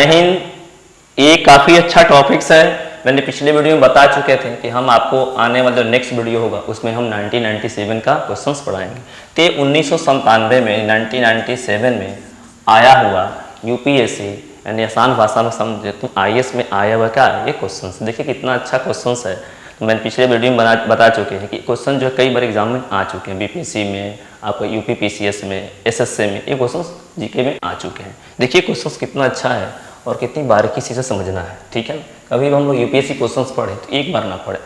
हिंद। ये काफ़ी अच्छा टॉपिक्स है। मैंने पिछले वीडियो में बता चुके थे कि हम आपको आने वाला नेक्स्ट वीडियो होगा उसमें हम 1997 का क्वेश्चंस पढ़ाएंगे। तो 1997 में 1997 में आया हुआ यूपीएससी यानी आसान भाषा में समझे तो आईएएस में आया हुआ क्या है ये क्वेश्चंस। देखिए कितना अच्छा क्वेश्चंस है। तो मैंने पिछले वीडियो में बता चुके हैं कि क्वेश्चन जो है कई बार एग्जाम में आ चुके हैं, बीपीएससी में, आपको यूपी पीसीएस में, एसएससी में, ये क्वेश्चंस जीके में आ चुके हैं। देखिए क्वेश्चंस कितना अच्छा है और कितनी बारीकी से समझना है। ठीक है, कभी भी हम लोग यूपीएससी क्वेश्चंस पढ़े तो एक बार ना पढ़े।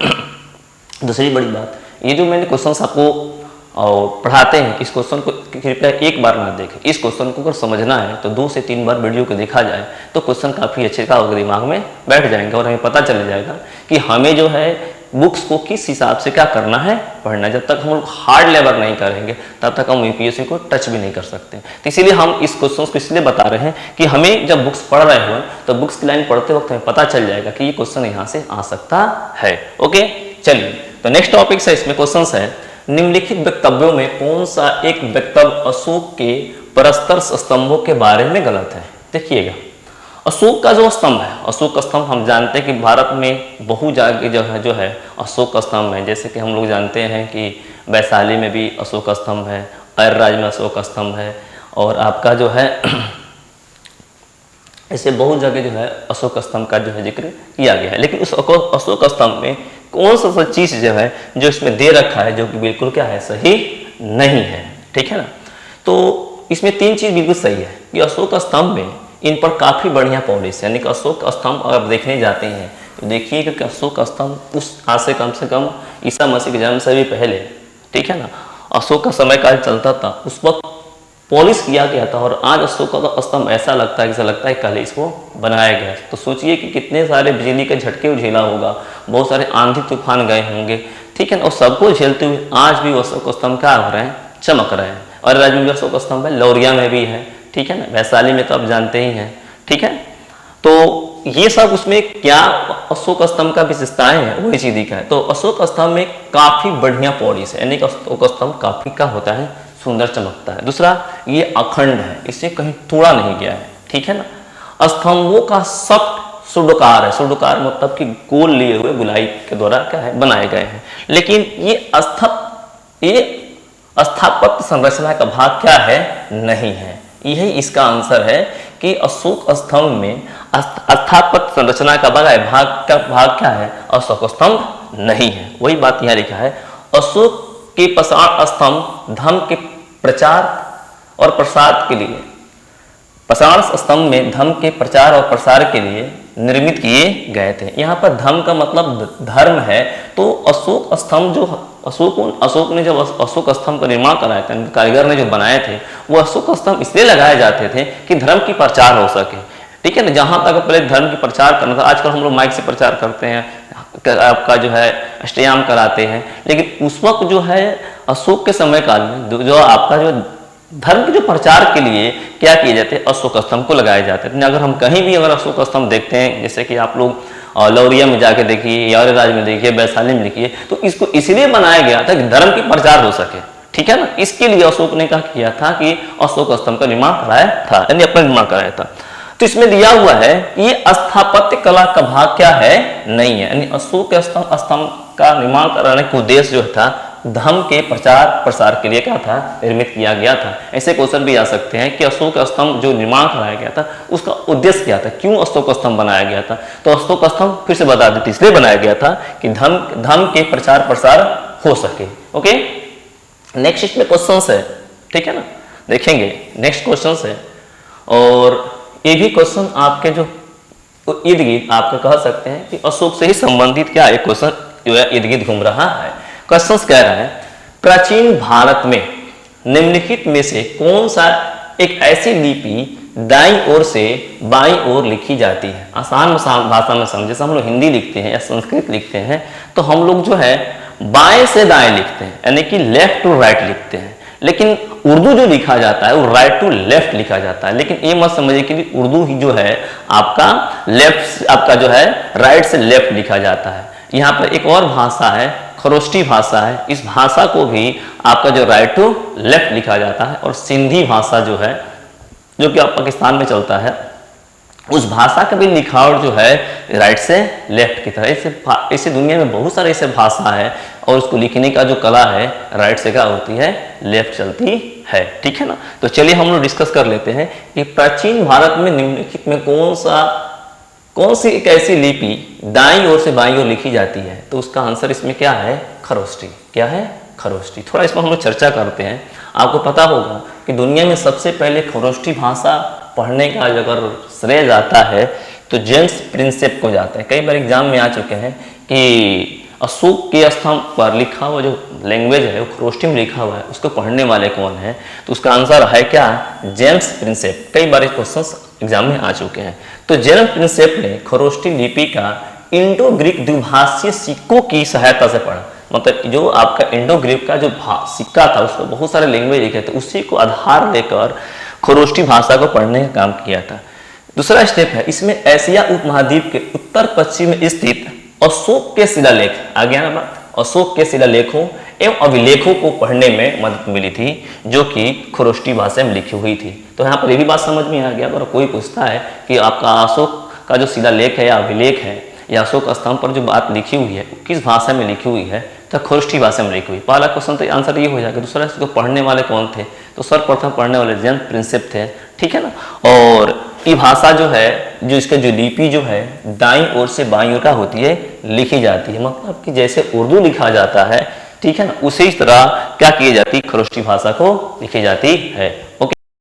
दूसरी बड़ी बात, ये जो मैंने क्वेश्चंस आपको पढ़ाते हैं इस क्वेश्चन को कृपया एक बार ना देखें। इस क्वेश्चन को अगर समझना है तो 2 से 3 बार वीडियो को देखा जाए तो क्वेश्चन काफ़ी अच्छे का दिमाग में बैठ जाएंगे और हमें पता चल जाएगा कि हमें जो है बुक्स को किस हिसाब से क्या करना है पढ़ना। जब तक हम लोग हार्ड लेवल नहीं करेंगे तब तक हम यूपीएससी को टच भी नहीं कर सकते। तो इसीलिए हम इस क्वेश्चन को इसलिए बता रहे हैं कि हमें जब बुक्स पढ़ रहे हो तो बुक्स की लाइन पढ़ते वक्त हमें पता चल जाएगा कि ये क्वेश्चन यहाँ से आ सकता है। ओके, चलिए तो नेक्स्ट टॉपिक है, इसमें क्वेश्चन है निम्नलिखित वक्तव्यों में कौन सा एक वक्तव्य अशोक के परस्पर स्तंभों के बारे में गलत है। देखिएगा अशोक का जो स्तंभ है, अशोक स्तंभ हम जानते हैं कि भारत में बहुत जगह जो है अशोक स्तंभ है। जैसे कि हम लोग जानते हैं कि वैशाली में भी अशोक स्तंभ है, अरराज में अशोक स्तंभ है और आपका जो है ऐसे बहुत जगह जो है अशोक स्तंभ का जो है जिक्र किया गया है। लेकिन उस अशोक स्तंभ में कौन सा चीज़ जो है जो इसमें दे रखा है जो कि बिल्कुल क्या है सही नहीं है। ठीक है ना, तो इसमें 3 चीज़ बिल्कुल सही है कि अशोक स्तंभ में इन पर काफ़ी बढ़िया पॉलिसी, यानी कि अशोक स्तंभ अगर आप देखने जाते हैं तो देखिए कि अशोक स्तंभ उस आज से कम ईसा मसीह के जन्म से भी पहले, ठीक है ना, अशोक का समय काल चलता था, उस वक्त पॉलिश किया गया था और आज अशोक का स्तंभ ऐसा लगता है जैसा लगता है कल इसको बनाया गया। तो सोचिए कि कितने सारे बिजली के झटके झेला होगा, बहुत सारे आंधी तूफान गए होंगे, ठीक है ना, और सबको झेलते हुए आज भी अशोक स्तंभ क्या हो रहे हैं, चमक रहे हैं। और राज्य में भी अशोक स्तंभ है, लौरिया में भी है, ठीक है ना, वैशाली में तो आप जानते ही हैं। ठीक है, तो ये सब उसमें क्या अशोक स्तंभ का विशेषताएं हैं वही चीज दिखा है। तो अशोक स्तंभ में काफी बढ़िया पॉलिश है, यानी कि अशोक स्तंभ काफी क्या होता है, सुंदर चमकता है। दूसरा ये अखंड है, इससे कहीं तोड़ा नहीं गया है। ठीक है ना, स्तंभों का सब सुडोकार है, सुडोकार मतलब कि गोल लिए हुए गुलाई के द्वारा क्या है बनाए गए हैं। लेकिन ये स्थापत्य संरचना का भाग क्या है, नहीं है। यही इसका आंसर है कि अशोक स्तंभ में स्थापत्य संरचना का भाग क्या है, अशोक स्तंभ नहीं है। वही बात यहाँ लिखा है, अशोक के प्रसार स्तंभ धर्म के प्रचार और प्रसार के लिए, प्रसार स्तंभ में धर्म के प्रचार और प्रसार के लिए निर्मित किए गए थे। यहाँ पर धर्म का मतलब धर्म है। तो अशोक स्तंभ जो अशोक ने जब अशोक स्तंभ का निर्माण कराया था, कारीगर ने जो बनाए थे, वो अशोक स्तंभ इसलिए लगाए जाते थे कि धर्म की प्रचार हो सके। ठीक है ना, जहां तक पहले धर्म की प्रचार करना था, आजकल हम लोग माइक से प्रचार करते हैं, आपका जो है अष्टयाम कराते हैं, लेकिन उस वक्त जो है अशोक के समय काल में जो आपका जो धर्म के जो प्रचार के लिए क्या किए जाते हैं, अशोक स्तंभ को लगाए जाते हैं। अगर हम कहीं भी अगर अशोक स्तंभ देखते हैं, जैसे कि आप लोग लौरिया में जाके देखिए, यारराज में देखिए, वैशाली में देखिए, तो इसको इसलिए बनाया गया था कि धर्म की प्रचार हो सके। ठीक है ना, इसके लिए अशोक ने क्या किया था कि अशोक स्तंभ का निर्माण कराया था, यानी अपना निर्माण कराया था। तो इसमें दिया हुआ है ये स्थापत्य कला का भाग क्या है, नहीं है, यानी अशोक स्तंभ का निर्माण कराने का उद्देश्य जो था धर्म के प्रचार प्रसार के लिए क्या था, निर्मित किया गया था। ऐसे क्वेश्चन भी आ सकते हैं कि अशोक स्तंभ जो निर्माण कराया गया था उसका उद्देश्य क्या था, क्यों अशोक स्तंभ बनाया गया था। तो अशोक स्तंभ फिर से बता देते इसलिए बनाया गया था कि धर्म के प्रचार प्रसार हो सके। ओके, नेक्स्ट इसमें क्वेश्चन है, ठीक है ना, देखेंगे नेक्स्ट क्वेश्चन है। और ये भी क्वेश्चन आपके जो इर्द गिर्द आपके कह सकते हैं कि अशोक से ही संबंधित क्या एक क्वेश्चन जो है इर्द गिर्द घूम रहा है। क्वेश्चन कह रहा है प्राचीन भारत में निम्नलिखित में से कौन सा एक ऐसी लिपि दाईं ओर से बाईं ओर लिखी जाती है। आसान भाषा में समझे, जैसे हम लोग हिंदी लिखते हैं या संस्कृत लिखते हैं तो हम लोग जो है बाएं से दाएं लिखते हैं, यानी कि लेफ्ट टू राइट लिखते हैं। लेकिन उर्दू जो लिखा जाता है वो राइट टू लेफ्ट लिखा जाता है। लेकिन ये मत समझिए कि उर्दू ही जो है आपका लेफ्ट, आपका जो है राइट से लेफ्ट लिखा जाता है। यहाँ पर एक और भाषा है, खरोष्टी भाषा है, इस भाषा को भी आपका जो राइट टू लेफ्ट लिखा जाता है। और सिंधी भाषा जो है, जो कि पाकिस्तान में चलता है, उस भाषा का भी लिखावट जो है राइट से लेफ्ट की तरह। इसे दुनिया में बहुत सारे ऐसे भाषा है और उसको लिखने का जो कला है राइट से क्या होती है, लेफ्ट चलती है। ठीक है ना। तो चलिए हम लोग डिस्कस कर लेते हैं कि प्राचीन भारत में निम्नलिखित में कौन सी एक ऐसी लिपि दाईं ओर से बाईं ओर लिखी जाती है। तो उसका आंसर इसमें क्या है, खरोष्टी। क्या है, खरोष्टी। थोड़ा इसमें हम लोग चर्चा करते हैं। आपको पता होगा कि दुनिया में सबसे पहले खरोष्टी भाषा पढ़ने का अगर श्रेय जाता है तो जेम्स प्रिंसेप को जाता है। कई बार एग्जाम में आ चुके हैं कि अशोक के स्तंभ पर लिखा हुआ जो लैंग्वेज है वो खरोष्टी में लिखा हुआ है, उसको पढ़ने वाले कौन है। तो उसका आंसर है क्या, जेम्स प्रिंसेप। कई बार क्वेश्चंस एग्जाम में आ चुके हैं। तो जेम्स प्रिंसेप ने खरोष्टी लिपि का इंडो ग्रीक द्विभाषीय सिक्कों की सहायता से पढ़ा। मतलब जो आपका इंडो ग्रीक का जो सिक्का था उसको बहुत सारे लैंग्वेज लिखे थे, उसी को आधार लेकर खरोष्टी भाषा को पढ़ने का काम किया था। दूसरा स्टेप है, इसमें एशिया उपमहाद्वीप के उत्तर पश्चिम में स्थित अशोक के शिलालेख, आ गया ना बात, अशोक के शिलालेखों एवं अभिलेखों को पढ़ने में मदद मिली थी जो कि खरोष्टी भाषा में लिखी हुई थी। तो यहाँ पर यह भी बात समझ में आ गया। अगर कोई पूछता है कि आपका अशोक का जो शिलालेख है या अभिलेख है या अशोक स्तंभ पर जो बात लिखी हुई है किस भाषा में लिखी हुई है, तो खरोष्टी भाषा में लिखी हुई। पहला क्वेश्चन तो आंसर ये हो जाएगा। दूसरा इसको पढ़ने वाले कौन थे, तो सर्वप्रथम पढ़ने वाले जेम्स प्रिंसेप थे। ठीक है ना। और ये भाषा जो है, जो इसका जो लिपि जो है दाईं ओर से बाईं ओर का होती है, लिखी जाती है। मतलब कि जैसे उर्दू लिखा जाता है, ठीक है ना, उसी तरह क्या की जाती है, खरोष्टी भाषा को लिखी जाती है। ओके।